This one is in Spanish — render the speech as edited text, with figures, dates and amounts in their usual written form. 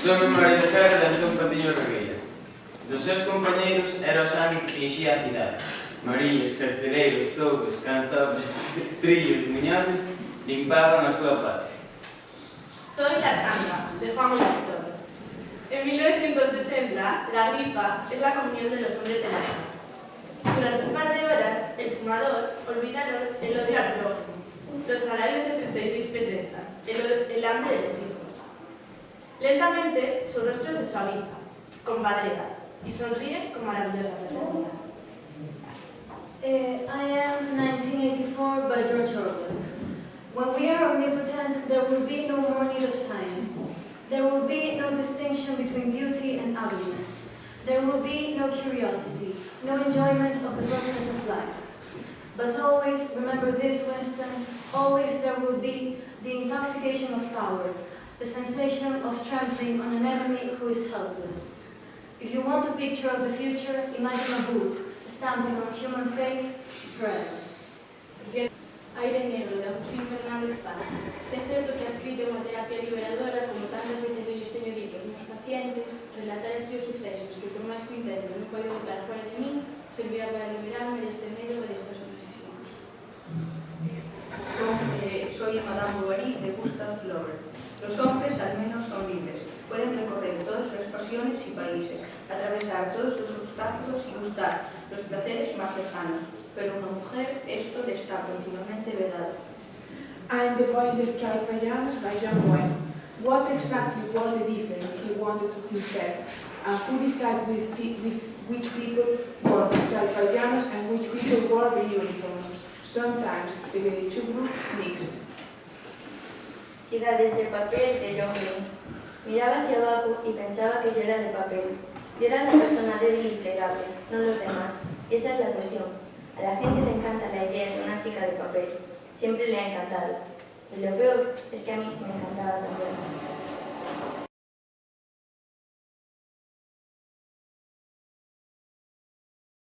Son María de Ferro de Antón Patiño Regueira. Dos seus compañeiros era o sangue que enchía a cidade. Mariñas, casteleiros, touros, cantores, trillos, muñones limpaban a súa patria. Soy la changa, de Juan Monticello. En 1960, la rifa es la comunión de los hombres de la tierra. Durante un par de horas, el fumador olvidaron el odio al prójimo, los salarios de 36 pesetas, el hambre de los hijos. Lentamente, su rostro se suaviza, compadrea, y sonríe con maravillosa fraternidad. I am 1984 by George Orwell. When we are omnipotent, there will be no more need of science. There will be no distinction between beauty and ugliness. There will be no curiosity, no enjoyment of the process of life. But always, remember this, Winston, always there will be the intoxication of power, the sensation of trampling on an enemy who is helpless. If you want a picture of the future, imagine a boot, stamping on a human face, forever. Aire negro de Agustín Fernández Paz. É certo que ha escrito unha terapia liberadora, como tantas veces eu teño dito aos meus pacientes, relatar aquí os sucesos que, por máis que intento, non podo botar fora de min, servirá para liberarme deste medo e destas obsesións. Soy Madame Bovary de Gustave Flaubert. Los hombres al menos son libres. Pueden recorrer todas sus pasiones y países, atravesar todos sus obstáculos y gustar los placeres más lejanos. Pero a una mujer esto le está continuamente vedado. I'm the voice of Striped Pajamas by John Wayne. What exactly was the difference he wanted to himself? And who decided which people wore striped pajamas and which people wore the uniforms? Sometimes the two groups mixed. Ciudades de papel de John Wayne. Miraba hacia abajo y pensaba que yo era de papel. Yo era la persona débil y plegable, no los demás. Y esa es la cuestión. A la gente le encanta la idea de una chica de papel. Siempre le ha encantado. Y lo peor es que a mí me encantaba también.